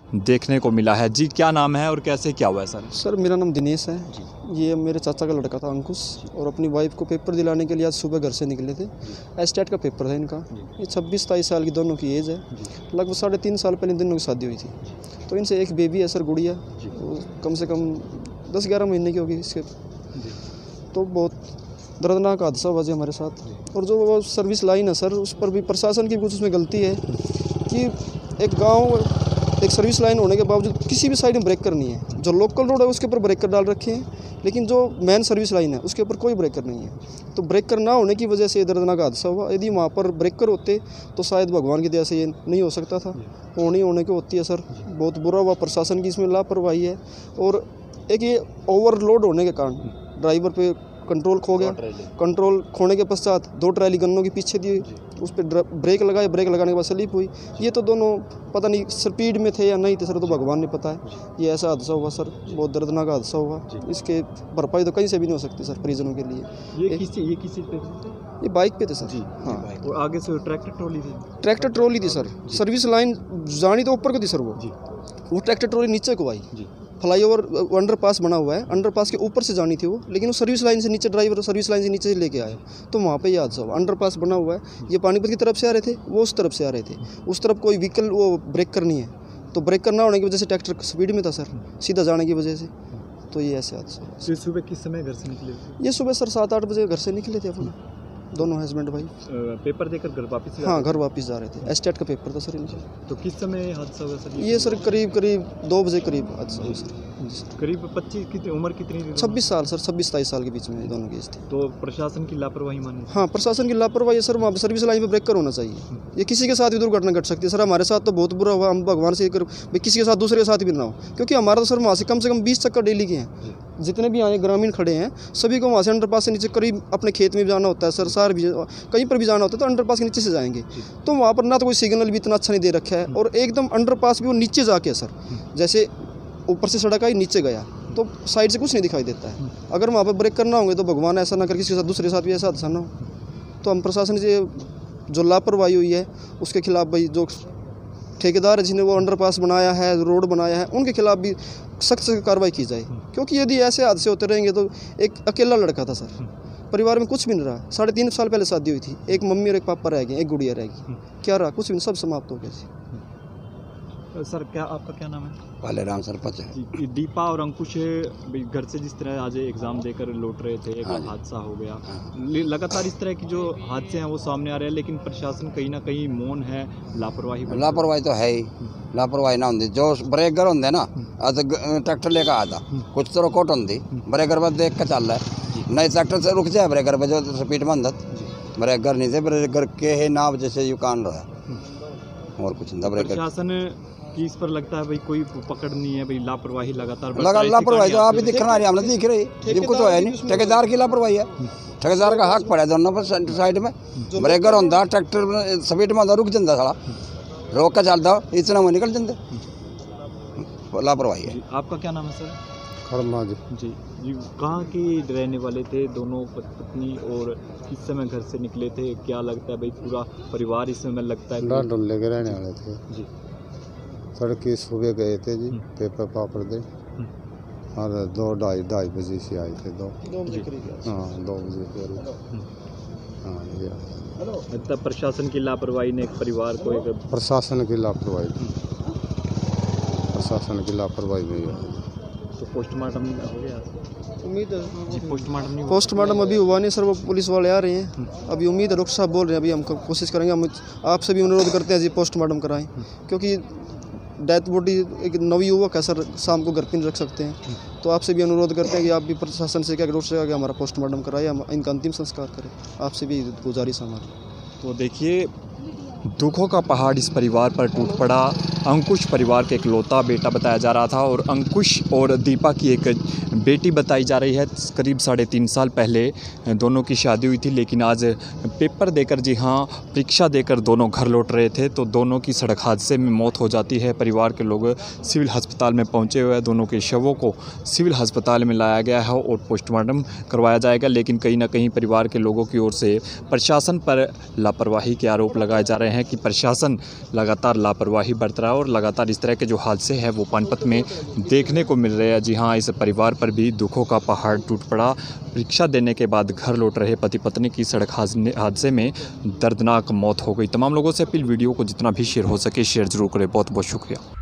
देखने को मिला है। जी, क्या नाम है और कैसे क्या हुआ है सर? सर मेरा नाम दिनेश है। ये मेरे चाचा का लड़का था अंकुश, और अपनी वाइफ को पेपर दिलाने के लिए आज सुबह घर से निकले थे। एस्टेट का पेपर था इनका। ये 26-27 साल की दोनों की एज है। लगभग 3.5 साल पहले दोनों की शादी हुई थी। तो इनसे एक बेबी है सर, गुड़िया, कम से कम 10-11 महीने की होगी इसके। तो बहुत दर्दनाक हादसा हुआ जी हमारे साथ। और जो वो सर्विस लाइन है सर, उस पर भी प्रशासन की कुछ उसमें गलती है कि एक गाँव एक सर्विस लाइन होने के बावजूद किसी भी साइड में ब्रेकर नहीं है। जो लोकल रोड है उसके ऊपर ब्रेकर डाल रखे हैं, लेकिन जो मेन सर्विस लाइन है उसके ऊपर कोई ब्रेकर नहीं है। तो ब्रेकर ना होने की वजह से ये दर्दनाक हादसा हुआ। यदि वहाँ पर ब्रेकर होते तो शायद भगवान की दया से ये नहीं हो सकता था। होने को होती है सर। बहुत बुरा हुआ, प्रशासन की इसमें लापरवाही है। और एक ये ओवरलोड होने के कारण ड्राइवर पे कंट्रोल खो गया। कंट्रोल खोने के पश्चात 2 ट्राली गन्नों की पीछे दी, उस पर ब्रेक लगाए। ब्रेक लगाने के बाद स्लिप हुई। ये तो दोनों पता नहीं स्पीड में थे या नहीं थे सर, तो भगवान ने पता है। ये ऐसा हादसा हुआ सर, बहुत दर्दनाक हादसा हुआ। इसके भरपाई तो कहीं से भी नहीं हो सकती सर परिजनों के लिए। ये किसी पे? ये बाइक पे थे सर जी। हाँ। और आगे से ट्रैक्टर ट्रॉली थी? ट्रैक्टर ट्रॉली थी सर। सर्विस लाइन जानी तो ऊपर को थी सर, वो ट्रैक्टर ट्रॉली नीचे को आई। फ्लाईओवर अंडरपास बना हुआ है, अंडरपास के ऊपर से जानी थी वो, लेकिन वो सर्विस लाइन से नीचे, ड्राइवर सर्विस लाइन से नीचे से लेके आया। तो वहाँ पे ये हादसा हुआ। अंडरपास बना हुआ है, ये पानीपत की तरफ से आ रहे थे, वो उस तरफ से आ रहे थे। उस तरफ कोई व्हीकल वो ब्रेकर नहीं है, तो ब्रेकर ना होने की वजह से ट्रैक्टर स्पीड में था सर, सीधा जाने की वजह से। तो ये ऐसे हादसा हुआ। सुबह किस समय घर से निकले? ये सुबह सर 7-8 बजे घर से निकले थे अपना, दोनों हस्बैंड भाई। पेपर देकर घर वापस? हाँ, घर वापस जा रहे थे। एस्टेट का पेपर था सर इनका। तो किस समय हादसा हुआ सर? ये सर करीब 2 बजे करीब हादसा हुआ सर। करीब 25 की उम्र कितनी थी? 26 साल सर, 26-27 साल के बीच में दोनों केस थे। तो प्रशासन की लापरवाही मानी? हाँ, प्रशासन की लापरवाही है सर। वहाँ पर सर्विस लाइन पे ब्रेकर होना चाहिए। ये किसी के साथ भी दुर्घटना घट सकती है सर। हमारे साथ तो बहुत बुरा हुआ। हम भगवान से किसी के साथ, दूसरे के साथ भी ना हो, क्योंकि हमारा तो सर वहाँ से कम 20 चक्कर डेली के हैं। जितने भी यहाँ ग्रामीण खड़े हैं सभी को वहाँ से अंडरपास से नीचे करीब अपने खेत में भी जाना होता है सर, सार भी कहीं पर भी जाना होता है तो अंडरपास के नीचे से जाएंगे। तो वहाँ पर ना तो कोई सिग्नल भी इतना अच्छा नहीं दे रखा है, और एकदम अंडरपास भी वो नीचे जाके है सर। जैसे ऊपर से सड़क आई, नीचे गया तो साइड से कुछ नहीं दिखाई देता है। अगर वहाँ पर ब्रेक करना होंगे तो भगवान ऐसा ना कर किसी के साथ, दूसरे के साथ भी ऐसा हादसा ना हो। तो हम प्रशासन से जो लापरवाही हुई है उसके खिलाफ भाई, जो ठेकेदार है जिन्हें वो अंडरपास बनाया है, रोड बनाया है, उनके खिलाफ भी सख्त से कार्रवाई की जाए। क्योंकि यदि ऐसे हादसे होते रहेंगे तो एक अकेला लड़का था सर, परिवार में कुछ भी नहीं रहा। 3.5 साल पहले शादी हुई थी, एक मम्मी और एक पापा रह गए, एक गुड़िया रह गई। क्या रहा? कुछ भी नहीं, सब समाप्त हो गया। सर आपका क्या नाम है? पालेराम सरपंच है। दीपा और अंकुश घर से जिस तरह आज एग्जाम देकर लौट रहे थे, एक हादसा हो गया। लगातार इस तरह की जो हादसे हैं वो सामने आ रहे हैं, लेकिन प्रशासन कहीं ना कहीं मौन है, लापरवाही तो है ही। लापरवाही ना होंगी जो ब्रेकर होंगे ना, ट्रैक्टर लेकर आया था, कुछ तो रोकोट होंगी, ब्रेकर पर देख के चल रहा है, नहीं ट्रैक्टर से रुक जाए ब्रेकर पर, जो स्पीड में अंदर ब्रेकर नहीं थे, ब्रेकर के है ना वजह से यू कान रहा है, और कुछ नहीं। ब्रेकर प्रशासन इस पर लगता है भाई कोई पकड़ नहीं है, भाई लापरवाही लगातार लापरवाही तो आप ही दिख रहा है, हमने दिख रही कुछ तो है नहीं। ठेकेदार की लापरवाही है, ठेकेदार का हक पड़ा दोनों पर साइड में। ब्रेकर होंगे, ट्रैक्टर स्पीड में रुक जाता, साला रोक के चलता, इतना वो निकल जाते। लापरवाही है। आपका क्या नाम है सर? खड़मा जी जी। कहाँ की रहने वाले थे दोनों पत्नी, और किस समय घर से निकले थे? क्या लगता है भाई पूरा परिवार इस समय लगता है? डोले के रहने वाले थे जी। तड़के सुबह गए थे जी, पेपर पापड़ दे, और 2-2:30 बजे से आए थे। 2 बजे करीब। हाँ, 2 बजे करीब। हाँ, ये तब प्रशासन की लापरवाही ने एक परिवार को प्रशासन की लापरवाही में। तो पोस्टमार्टम हो गया? उम्मीद है जी, पोस्टमार्टम अभी हुआ नहीं सर, वो पुलिस वाले आ रहे हैं। अभी उम्मीद है, डॉक्टर साहब बोल रहे हैं, अभी हम कोशिश करेंगे। हम आपसे भी अनुरोध करते हैं जी, पोस्टमार्टम कराएं, क्योंकि डेथ बॉडी एक नवयुवक है सर, शाम को घर पे नहीं रख सकते हैं। तो आपसे भी अनुरोध करते हैं कि आप भी प्रशासन से क्या, डॉक्टर से हमारा पोस्टमार्टम कराएं, हम इनका अंतिम संस्कार करें। आपसे भी गुजारिश हमारी। तो देखिए, दुखों का पहाड़ इस परिवार पर टूट पड़ा। अंकुश परिवार का इकलौता बेटा बताया जा रहा था, और अंकुश और दीपा की एक बेटी बताई जा रही है। करीब 3.5 साल पहले दोनों की शादी हुई थी, लेकिन आज पेपर देकर, जी हाँ, परीक्षा देकर दोनों घर लौट रहे थे तो दोनों की सड़क हादसे में मौत हो जाती है। परिवार के लोग सिविल अस्पताल में पहुंचे हुए हैं। दोनों के शवों को सिविल अस्पताल में लाया गया है और पोस्टमार्टम करवाया जाएगा, लेकिन कहीं ना कहीं परिवार के लोगों की ओर से प्रशासन पर लापरवाही के आरोप लगाए जा रहे हैं कि प्रशासन लगातार लापरवाही बरत रहा है। और लगातार इस तरह के जो हादसे हैं वो पानीपत में देखने को मिल रहे हैं। जी हाँ, इस परिवार पर भी दुखों का पहाड़ टूट पड़ा। परीक्षा देने के बाद घर लौट रहे पति पत्नी की सड़क हादसे में दर्दनाक मौत हो गई। तमाम लोगों से अपील, वीडियो को जितना भी शेयर हो सके शेयर जरूर करें। बहुत बहुत शुक्रिया।